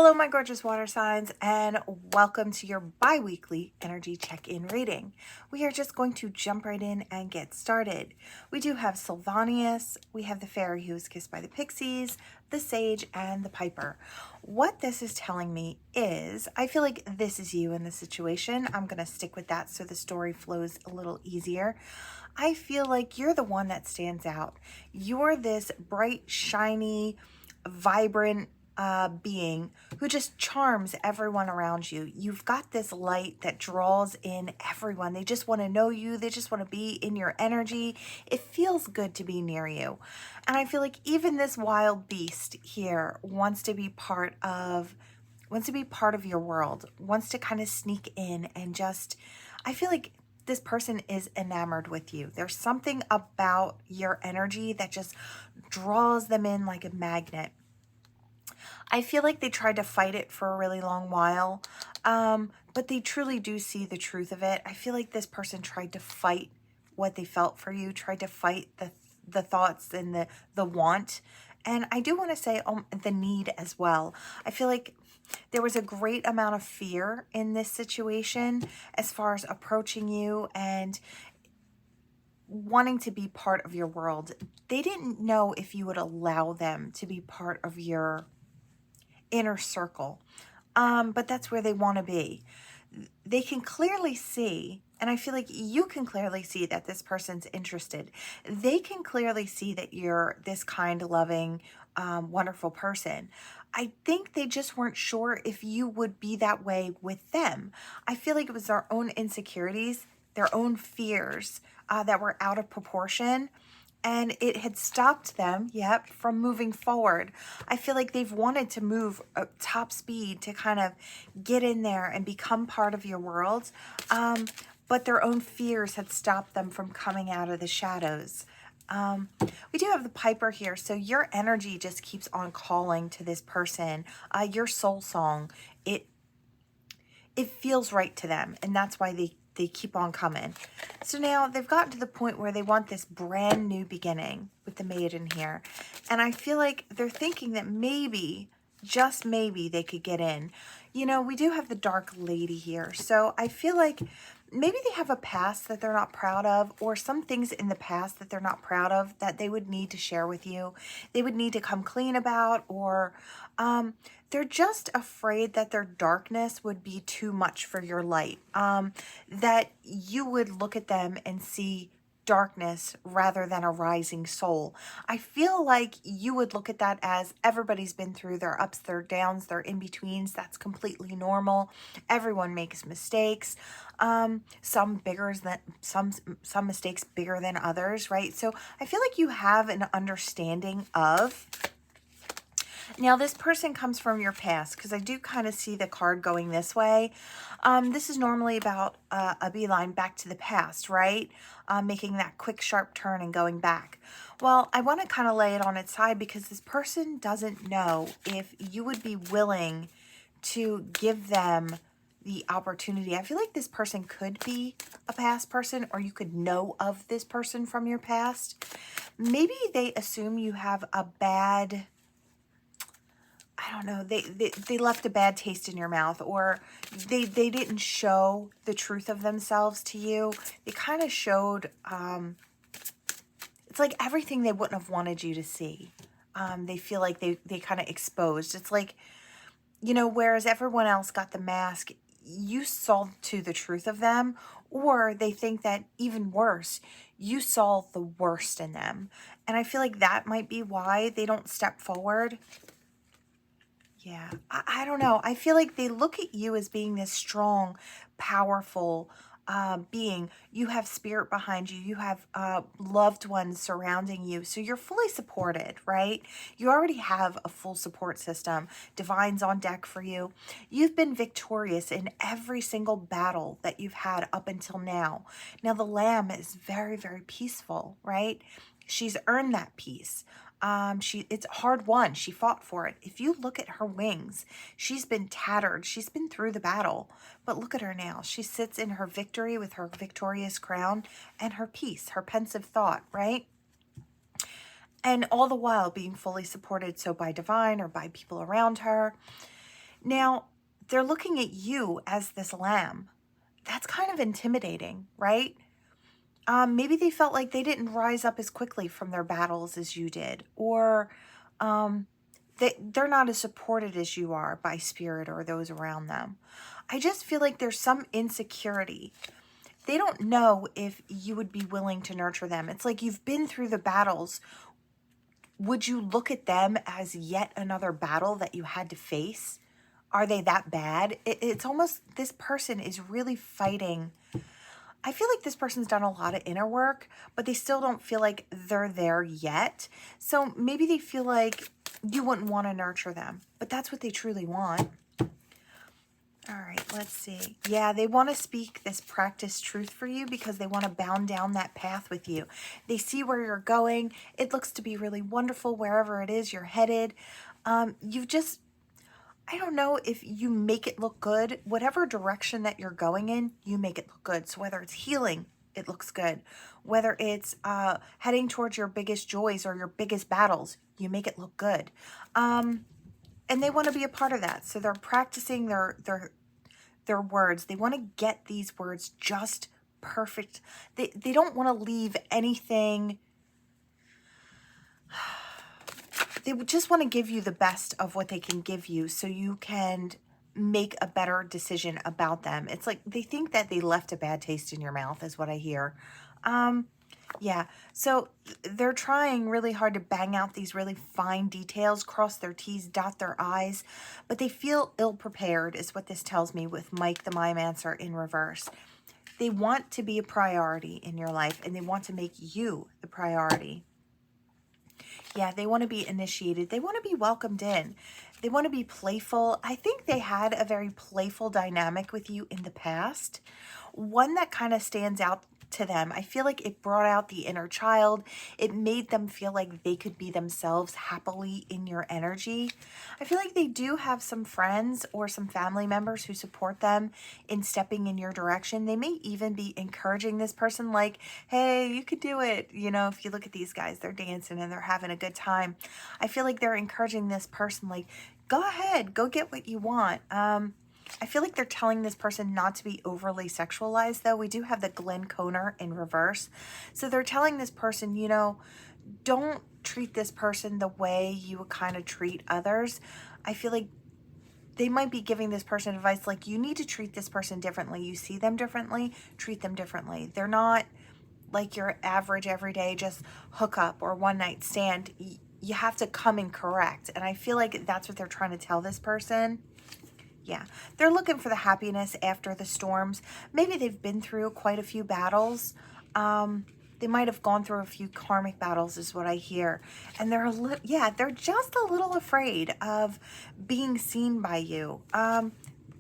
Hello, my gorgeous water signs, and welcome to your bi-weekly energy check-in reading. We are just going to jump right in and get started. We do have Sylvanius, we have the fairy who was kissed by the pixies, the sage, and the piper. What this is telling me is, I feel like this is you in the situation. I'm going to stick with that so the story flows a little easier. I feel like you're the one that stands out. You're this bright, shiny, vibrant, being who just charms everyone around you. You've got this light that draws in everyone. They just want to know you. They just want to be in your energy. It feels good to be near you. And I feel like even this wild beast here wants to be part of your world, wants to kind of sneak in and just, I feel like this person is enamored with you. There's something about your energy that just draws them in like a magnet. I feel like they tried to fight it for a really long while, but they truly do see the truth of it. I feel like this person tried to fight what they felt for you, tried to fight the thoughts and the want. And I do want to say the need as well. I feel like there was a great amount of fear in this situation as far as approaching you and wanting to be part of your world. They didn't know if you would allow them to be part of your inner circle, but that's where they want to be. They can clearly see, and I feel like you can clearly see that this person's interested. They can clearly see that you're this kind, loving, wonderful person. I think they just weren't sure if you would be that way with them. I feel like it was their own insecurities, their own fears that were out of proportion, and it had stopped them, from moving forward. I feel like they've wanted to move at top speed to kind of get in there and become part of your world, but their own fears had stopped them from coming out of the shadows. We do have the piper here, so your energy just keeps on calling to this person. Your soul song, it feels right to them, and that's why they keep on coming. So now they've gotten to the point where they want this brand new beginning with the maiden here. And I feel like they're thinking that maybe, just maybe, they could get in. You know, we do have the dark lady here. So I feel like maybe they have a past that they're not proud of, or some things in the past that they're not proud of that they would need to share with you. They would need to come clean about, or they're just afraid that their darkness would be too much for your light, that you would look at them and see darkness rather than a rising soul. I feel like you would look at that as everybody's been through their ups, their downs, their in-betweens. That's completely normal. Everyone makes mistakes. Some mistakes bigger than others, right? So I feel like you have an understanding of. Now, this person comes from your past, because I do kind of see the card going this way. This is normally about a beeline back to the past, right? Making that quick, sharp turn and going back. Well, I want to kind of lay it on its side, because this person doesn't know if you would be willing to give them the opportunity. I feel like this person could be a past person, or you could know of this person from your past. Maybe they assume you have a bad, I don't know, they left a bad taste in your mouth, or they didn't show the truth of themselves to you. They kind of showed, it's like everything they wouldn't have wanted you to see. They feel like they kind of exposed. It's like, you know, whereas everyone else got the mask, you saw to the truth of them, or they think that even worse, you saw the worst in them. And I feel like that might be why they don't step forward. Yeah, I don't know. I feel like they look at you as being this strong, powerful being. You have spirit behind you. You have loved ones surrounding you. So you're fully supported, right? You already have a full support system. Divine's on deck for you. You've been victorious in every single battle that you've had up until now. Now, the lamb is very, very peaceful, right? She's earned that peace. It's hard won. She fought for it. If you look at her wings, she's been tattered. She's been through the battle, but look at her now. She sits in her victory with her victorious crown and her peace, her pensive thought, right? And all the while being fully supported, so by Divine or by people around her. Now, they're looking at you as this lamb. That's kind of intimidating, right? Maybe they felt like they didn't rise up as quickly from their battles as you did, or um, they're not as supported as you are by spirit or those around them. I just feel like there's some insecurity. They don't know if you would be willing to nurture them. It's like you've been through the battles. Would you look at them as yet another battle that you had to face? Are they that bad? It's almost, this person is really fighting. I feel like this person's done a lot of inner work, but they still don't feel like they're there yet. So maybe they feel like you wouldn't want to nurture them, but that's what they truly want. All right, let's see. Yeah, they want to speak this practice truth for you because they want to bound down that path with you. They see where you're going. It looks to be really wonderful wherever it is you're headed. You've just, I don't know if you make it look good. Whatever direction that you're going in, you make it look good. So whether it's healing, it looks good. Whether it's heading towards your biggest joys or your biggest battles, you make it look good. And they want to be a part of that. So they're practicing their words. They want to get these words just perfect. They don't want to leave anything. They just want to give you the best of what they can give you so you can make a better decision about them. It's like they think that they left a bad taste in your mouth is what I hear. Yeah, so they're trying really hard to bang out these really fine details, cross their T's, dot their I's, but they feel ill-prepared is what this tells me with Mike the Mime Answer in reverse. They want to be a priority in your life, and they want to make you the priority. Yeah, they want to be initiated. They want to be welcomed in. They want to be playful. I think they had a very playful dynamic with you in the past. One that kind of stands out to them. I feel like it brought out the inner child. It made them feel like they could be themselves happily in your energy. I feel like they do have some friends or some family members who support them in stepping in your direction. They may even be encouraging this person like, hey, you could do it. You know, if you look at these guys, they're dancing and they're having a good time. I feel like they're encouraging this person like, go ahead, go get what you want. I feel like they're telling this person not to be overly sexualized, though. We do have the Glenn Conner in reverse. So they're telling this person, you know, don't treat this person the way you would kind of treat others. I feel like they might be giving this person advice like, you need to treat this person differently. You see them differently, treat them differently. They're not like your average everyday just hookup or one night stand. You have to come in correct. And I feel like that's what they're trying to tell this person. Yeah, they're looking for the happiness after the storms. Maybe they've been through quite a few battles. They might have gone through a few karmic battles is what I hear. And they're they're just a little afraid of being seen by you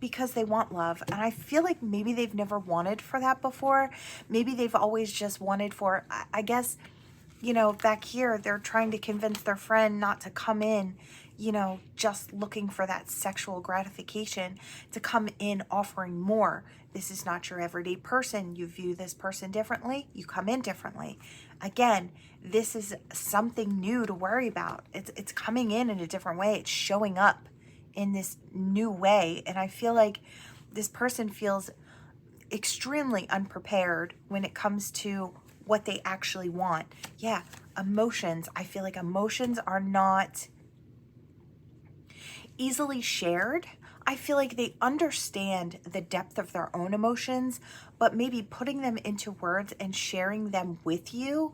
because they want love. And I feel like maybe they've never wanted for that before. Maybe they've always just wanted for, I guess, you know, back here, they're trying to convince their friend not to come in, you know, just looking for that sexual gratification, to come in offering more. This is not your everyday person. You view this person differently. You come in differently. Again, this is something new to worry about. It's coming in a different way. It's showing up in this new way. And I feel like this person feels extremely unprepared when it comes to what they actually want. Yeah, emotions. I feel like emotions are not easily shared. I feel like they understand the depth of their own emotions, but maybe putting them into words and sharing them with you,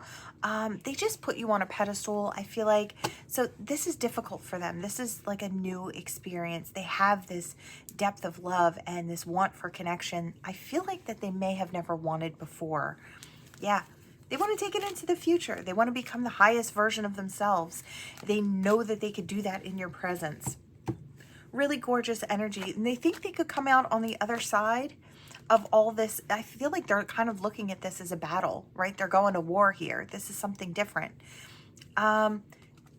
they just put you on a pedestal, I feel like. So this is difficult for them. This is like a new experience. They have this depth of love and this want for connection. I feel like that they may have never wanted before. Yeah. They want to take it into the future. They want to become the highest version of themselves. They know that they could do that in your presence. Really gorgeous energy. And they think they could come out on the other side of all this. I feel like they're kind of looking at this as a battle, right? They're going to war here. This is something different.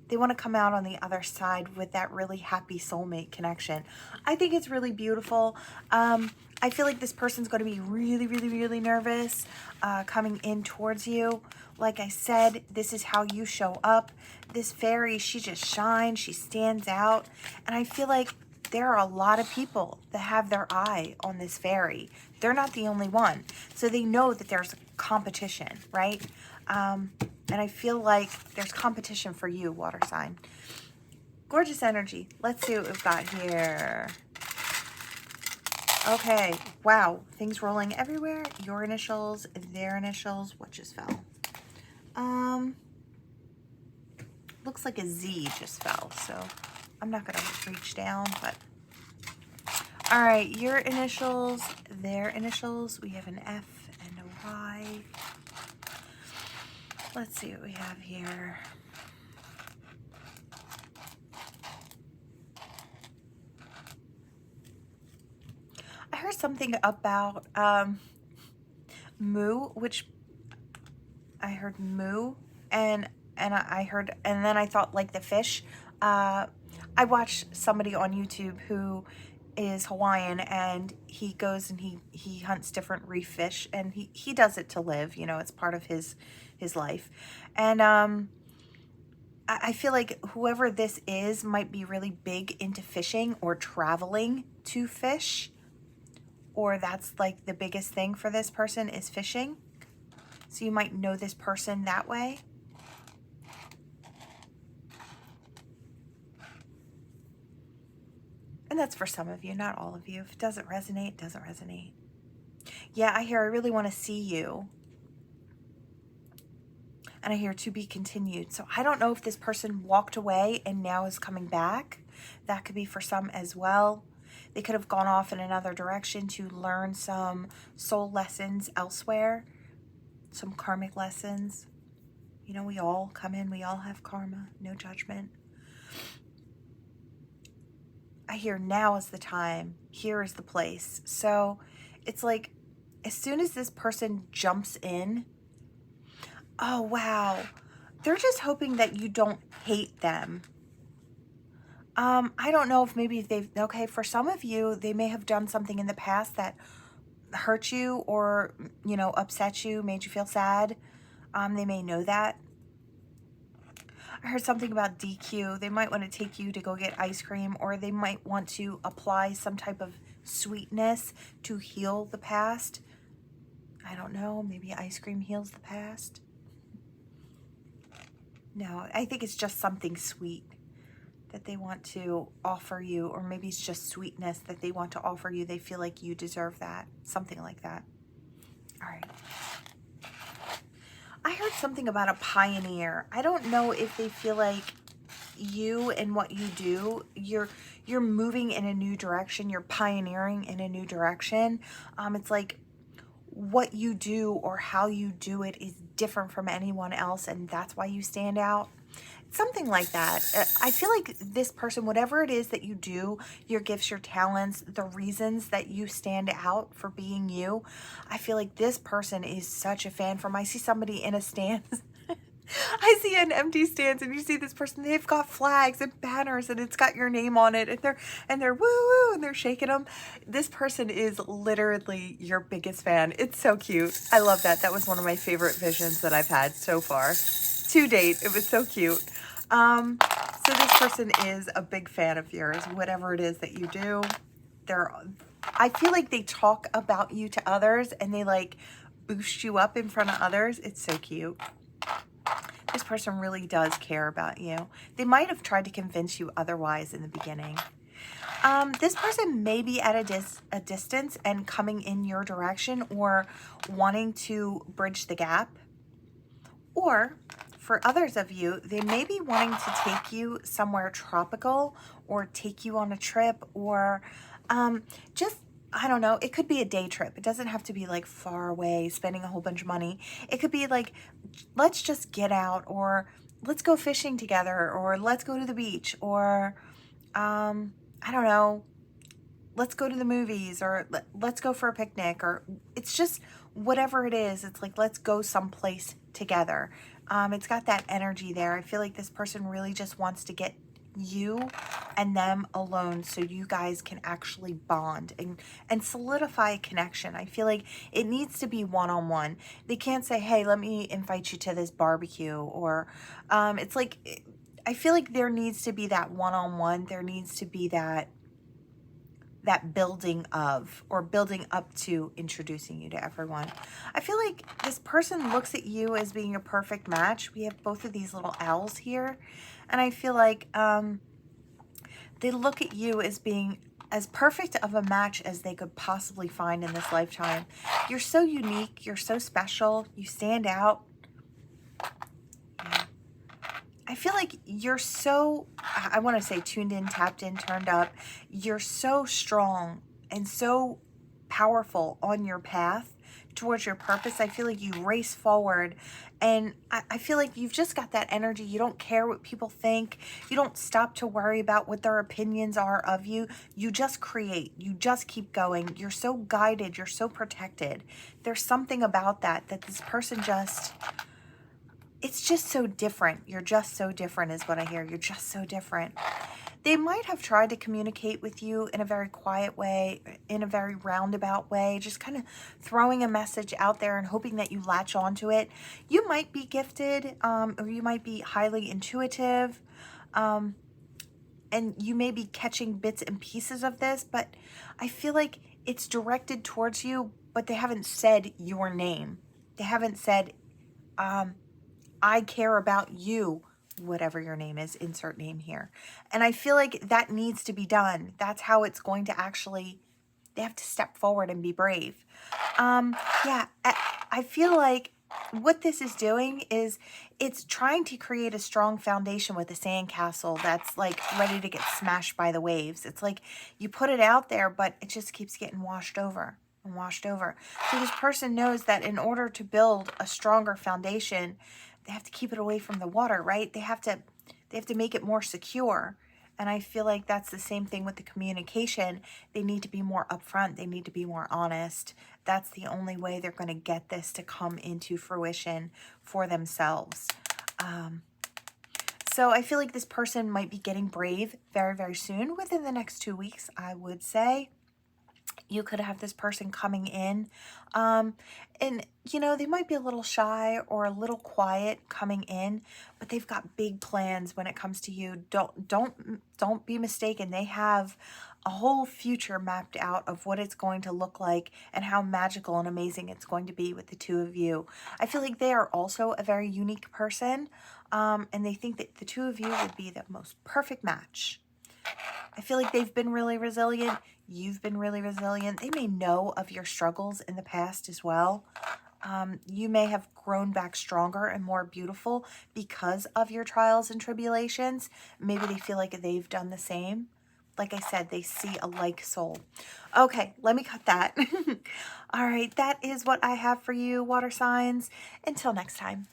They want to come out on the other side with that really happy soulmate connection. I think it's really beautiful. I feel like this person's going to be really, really, really nervous coming in towards you. Like I said, this is how you show up. This fairy, she just shines. She stands out. And I feel like there are a lot of people that have their eye on this fairy. They're not the only one. So they know that there's competition, right? And I feel like there's competition for you, water sign. Gorgeous energy. Let's see what we've got here. Okay. Wow. Things rolling everywhere. Your initials, their initials. What just fell? Looks like a Z just fell. So I'm not going to reach down, but all right. Your initials, their initials. We have an F and a Y. Let's see what we have here. I heard something about moo, which I heard moo, and I heard, and then I thought like the fish. I watched somebody on YouTube who is Hawaiian, and he goes and he hunts different reef fish, and he does it to live. You know, it's part of his life, and I feel like whoever this is might be really big into fishing or traveling to fish, or that's like the biggest thing for this person is fishing. So you might know this person that way. And that's for some of you, not all of you. If it doesn't resonate, it doesn't resonate. Yeah, I hear I really want to see you. And I hear to be continued. So I don't know if this person walked away and now is coming back. That could be for some as well. They could have gone off in another direction to learn some soul lessons elsewhere, some karmic lessons. You know, we all come in, we all have karma, no judgment. I hear now is the time, here is the place. So it's like, as soon as this person jumps in, oh, wow, they're just hoping that you don't hate them. I don't know if maybe they've, okay, for some of you, they may have done something in the past that hurt you or, you know, upset you, made you feel sad. They may know that. I heard something about DQ. They might want to take you to go get ice cream, or they might want to apply some type of sweetness to heal the past. I don't know. Maybe ice cream heals the past. No, I think it's just something sweet that they want to offer you, or maybe it's just sweetness that they want to offer you. They feel like you deserve that. Something like that. All right. I heard something about a pioneer. I don't know if they feel like you and what you do, you're moving in a new direction. You're pioneering in a new direction. It's like what you do or how you do it is different from anyone else, and that's why you stand out. Something like that. I feel like this person, whatever it is that you do, your gifts, your talents, the reasons that you stand out for being you, I feel like this person is such a fan from. I see somebody in a stance. I see an empty stance, and you see this person, they've got flags and banners, and it's got your name on it, and they're woo woo, and they're shaking them. This person is literally your biggest fan. It's so cute. I love that. That was one of my favorite visions that I've had so far to date. It was so cute. So this person is a big fan of yours, whatever it is that you do. I feel like they talk about you to others, and they like boost you up in front of others. It's so cute. This person really does care about you. They might have tried to convince you otherwise in the beginning. This person may be at a distance and coming in your direction, or wanting to bridge the gap. Or for others of you, they may be wanting to take you somewhere tropical, or take you on a trip, or just, I don't know, it could be a day trip. It doesn't have to be like far away, spending a whole bunch of money. It could be like, let's just get out, or let's go fishing together, or let's go to the beach, or I don't know, let's go to the movies, or let's go for a picnic, or it's just whatever it is. It's like, let's go someplace together. It's got that energy there. I feel like this person really just wants to get you and them alone, so you guys can actually bond and solidify a connection. I feel like it needs to be one-on-one. They can't say, hey, let me invite you to this barbecue, or it's like, I feel like there needs to be that one-on-one. There needs to be that that building of, or building up to introducing you to everyone. I feel like this person looks at you as being a perfect match. We have both of these little owls here. And I feel like they look at you as being as perfect of a match as they could possibly find in this lifetime. You're so unique. You're so special. You stand out. I feel like you're so, I want to say tuned in, tapped in, turned up. You're so strong and so powerful on your path towards your purpose. I feel like you race forward, and I feel like you've just got that energy. You don't care what people think. You don't stop to worry about what their opinions are of you. You just create. You just keep going. You're so guided. You're so protected. There's something about that this person just... It's just so different. You're just so different is what I hear. You're just so different. They might have tried to communicate with you in a very quiet way, in a very roundabout way, just kind of throwing a message out there and hoping that you latch onto it. You might be gifted, or you might be highly intuitive, and you may be catching bits and pieces of this, but I feel like it's directed towards you, but they haven't said your name. They haven't said, I care about you, whatever your name is, insert name here. And I feel like that needs to be done. That's how it's going to actually, they have to step forward and be brave. Yeah, I feel like what this is doing is it's trying to create a strong foundation with a sandcastle that's like ready to get smashed by the waves. It's like you put it out there, but it just keeps getting washed over and washed over. So this person knows that in order to build a stronger foundation, they have to keep it away from the water, right? They have to make it more secure. And I feel like that's the same thing with the communication. They need to be more upfront. They need to be more honest. That's the only way they're going to get this to come into fruition for themselves. So I feel like this person might be getting brave very, very soon, within the next 2 weeks, I would say. You could have this person coming in, and you know, they might be a little shy or a little quiet coming in, but they've got big plans when it comes to you. Don't be mistaken. They have a whole future mapped out of what it's going to look like and how magical and amazing it's going to be with the two of you. I feel like they are also a very unique person, and they think that the two of you would be the most perfect match. I feel like they've been really resilient. You've been really resilient. They may know of your struggles in the past as well. You may have grown back stronger and more beautiful because of your trials and tribulations. Maybe they feel like they've done the same. Like I said, they see a like soul. Okay, let me cut that. All right, that is what I have for you, water signs. Until next time.